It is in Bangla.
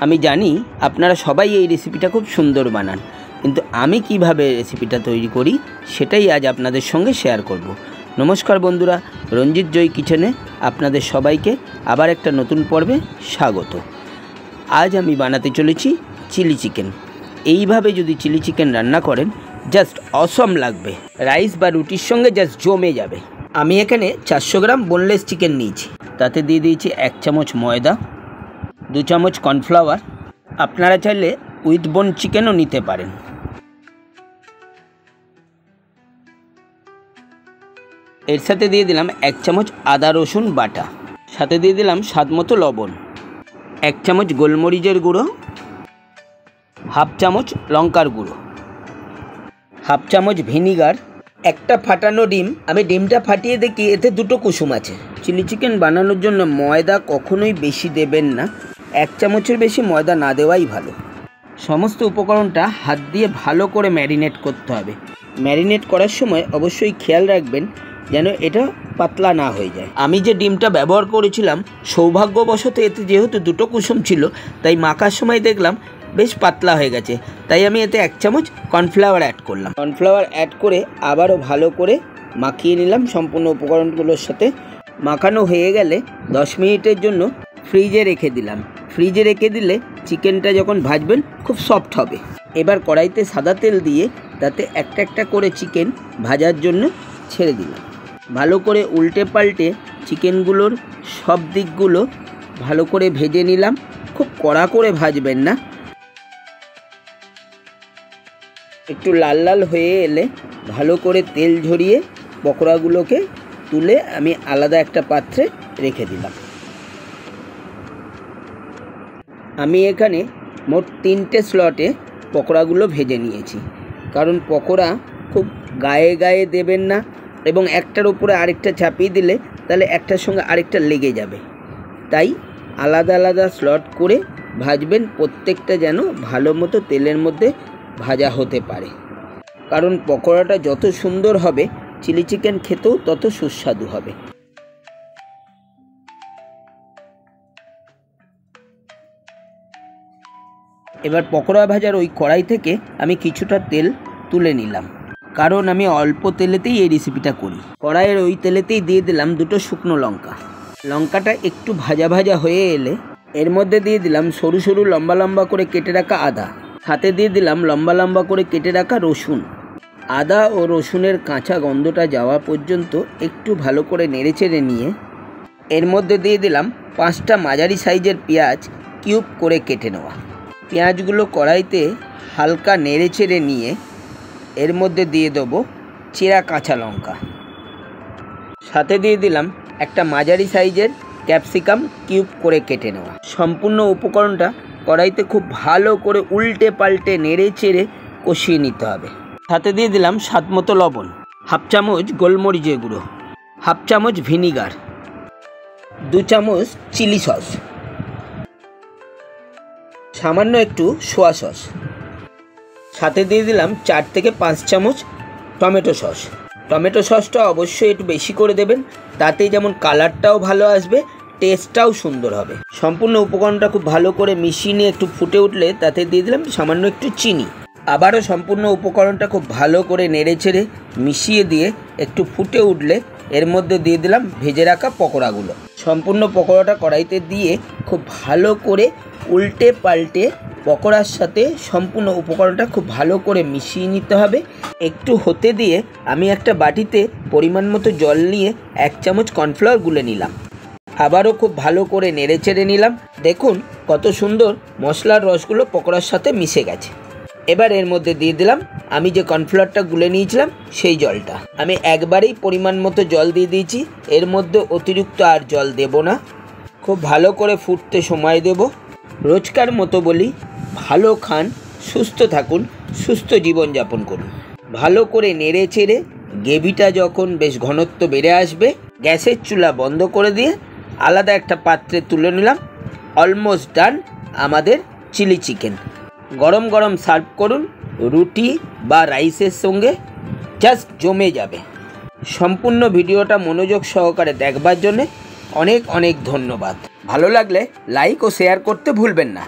আমি জানি আপনারা সবাই এই রেসিপিটা খুব সুন্দর বানান, কিন্তু আমি কিভাবে রেসিপিটা তৈরি করি সেটাই আজ আপনাদের সঙ্গে শেয়ার করব। নমস্কার বন্ধুরা, রঞ্জিত জয় কিচেনে আপনাদের সবাইকে আবার একটা নতুন পর্বে স্বাগত। আজ আমি বানাতে চলেছি চিলি চিকেন। এইভাবে যদি চিলি চিকেন রান্না করেন জাস্ট অসম লাগবে, রাইস বা রুটির সঙ্গে জাস্ট জমে যাবে। আমি এখানে 400 গ্রাম বোনলেস চিকেন নিয়েছি, তাতে দিয়ে দিয়েছি 1 চামচ ময়দা, 2 চামচ কর্নফ্লাওয়ার। আপনারা চাইলে উইথ বোন চিকেনও নিতে পারেন। এর সাথে দিয়ে দিলাম 1 চামচ আদা রসুন বাটা, সাথে দিয়ে দিলাম স্বাদ মতো লবণ, 1 চামচ গোলমরিচের গুঁড়ো, হাফ চামচ লঙ্কার গুঁড়ো, হাফ চামচ ভিনিগার, একটা ফাটানো ডিম। আমি ডিমটা ফাটিয়ে দেখি এতে 2টো কুসুম আছে। চিলি চিকেন বানানোর জন্য ময়দা কখনোই বেশি দেবেন না, 1 চামচের বেশি ময়দা না দেওয়াই ভালো। সমস্ত উপকরণটা হাত দিয়ে ভালো করে ম্যারিনেট করতে হবে। ম্যারিনেট করার সময় অবশ্যই খেয়াল রাখবেন যেন এটা পাতলা না হয়ে যায়। আমি যে ডিমটা ব্যবহার করেছিলাম সৌভাগ্যবশত এতে যেহেতু 2টো কুসুম ছিল, তাই মাখার সময় দেখলাম বেশ পাতলা হয়ে গেছে, তাই আমি এতে 1 চামচ কর্নফ্লাওয়ার অ্যাড করলাম। কর্নফ্লাওয়ার অ্যাড করে আবারও ভালো করে মাখিয়ে নিলাম সম্পূর্ণ উপকরণগুলোর সাথে। মাখানো হয়ে গেলে 10 মিনিটের জন্য ফ্রিজে রেখে দিলাম। ফ্রিজে রেখে দিলে চিকেনটা যখন ভাজবেন খুব সফট হবে। এবার কড়াইতে সাদা তেল দিয়ে তাতে একটা একটা করে চিকেন ভাজার জন্য ছেড়ে দিলাম। ভালো করে উল্টে পাল্টে চিকেনগুলোর সব দিকগুলো ভালো করে ভেজে নিলাম। খুব কড়া করে ভাজবেন না, একটু লাল লাল হয়ে এলে ভালো করে তেল ঝরিয়ে পকোড়াগুলোকে তুলে আমি আলাদা একটা পাত্রে রেখে দিলাম। আমি এখানে মোট 3টে স্লটে পকোড়াগুলো ভেজে নিয়েছি, কারণ পকোড়া খুব গায়ে গায়ে দেবেন না, এবং একটার উপরে আরেকটা চাপিয়ে দিলে তাহলে একটার সঙ্গে আরেকটা লেগে যাবে। তাই আলাদা আলাদা স্লট করে ভাজবেন, প্রত্যেকটা যেন ভালো মতো তেলের মধ্যে ভাজা হতে পারে। কারণ পকোড়াটা যত সুন্দর হবে চিলি চিকেন খেতেও তত সুস্বাদু হবে। এবার পকোড়া ভাজার ওই কড়াই থেকে আমি কিছুটা তেল তুলে নিলাম, কারণ আমি অল্প তেলেতেই এই রেসিপিটা করি। কড়াইয়ের ওই তেলেতেই দিয়ে দিলাম 2টো শুকনো লঙ্কা। লঙ্কাটা একটু ভাজা ভাজা হয়ে এলে এর মধ্যে দিয়ে দিলাম সরু সরু লম্বা লম্বা করে কেটে রাখা আদা, সাথে দিয়ে দিলাম লম্বা লম্বা করে কেটে রাখা রসুন। আদা ও রসুনের কাঁচা গন্ধটা যাওয়া পর্যন্ত একটু ভালো করে নেড়েচেড়ে নিয়ে এর মধ্যে দিয়ে দিলাম 5টা মাঝারি সাইজের পেঁয়াজ কিউব করে কেটে নেওয়া। পেঁয়াজগুলো কড়াইতে হালকা নেড়েচেড়ে নিয়ে এর মধ্যে দিয়ে দেবো চেরা কাঁচা লঙ্কা, সাথে দিয়ে দিলাম একটা মাঝারি সাইজের ক্যাপসিকাম কিউব করে কেটে নেওয়া। সম্পূর্ণ উপকরণটা কড়াইতে খুব ভালো করে উল্টে পাল্টে নেড়ে চেড়ে কষিয়ে নিতে হবে। সাথে দিয়ে দিলাম স্বাদ মতো লবণ, হাফ চামচ গোলমরিচের গুঁড়ো, হাফ চামচ ভিনিগার, 2 চামচ চিলি সস, সামান্য একটু সোয়া সস, সাথে দিয়ে দিলাম 4 থেকে 5 চামচ টমেটো সস। টমেটো সসটা অবশ্যই একটু বেশি করে দেবেন, তাতে যেমন কালারটাও ভালো আসবে, টেস্টটাও সুন্দর হবে। সম্পূর্ণ উপকরণটা খুব ভালো করে মিশিয়ে নিয়ে একটু ফুটে উঠলে তাতে দিয়ে দিলাম সামান্য একটু চিনি। আবারও সম্পূর্ণ উপকরণটা খুব ভালো করে নেড়েচেড়ে মিশিয়ে দিয়ে একটু ফুটে উঠলে এর মধ্যে দিয়ে দিলাম ভেজে রাখা পকোড়াগুলো। সম্পূর্ণ পকোড়াটা কড়াইতে দিয়ে খুব ভালো করে উল্টে পাল্টে পকোড়ার সাথে সম্পূর্ণ উপকরণটা খুব ভালো করে মিশিয়ে নিতে হবে। একটু হতে দিয়ে আমি একটা বাটিতে পরিমাণ মতো জল নিয়ে 1 চামচ কর্নফ্লাওয়ার গুলে নিলাম। আবারও খুব ভালো করে নেড়েচেড়ে নিলাম। দেখুন কত সুন্দর মশলার রসগুলো পকোড়ার সাথে মিশে গেছে। এবার এর মধ্যে দিয়ে দিলাম আমি যে কর্নফ্লাওয়ারটা গুলে নিয়েছিলাম সেই জলটা। আমি একবারেই পরিমাণ মতো জল দিয়ে দিয়েছি, এর মধ্যে অতিরিক্ত আর জল দেব না। খুব ভালো করে ফুটতে সময় দেব। রোজকার মতো বলি, ভালো খান, সুস্থ থাকুন, সুস্থ জীবনযাপন করুন। ভালো করে নেড়ে চেড়ে গ্রেভিটা যখন বেশ ঘনত্ব বেড়ে আসবে, গ্যাসের চুলা বন্ধ করে দিয়ে আলাদা একটা পাত্রে তুলে নিলাম। অলমোস্ট ডান আমাদের চিলি চিকেন। গরম গরম সার্ভ করুন রুটি বা রাইসের সঙ্গে, জাস্ট জমে যাবে। সম্পূর্ণ ভিডিওটা মনোযোগ সহকারে দেখবার জন্যে অনেক অনেক ধন্যবাদ। ভালো লাগলে লাইক ও শেয়ার করতে ভুলবেন না।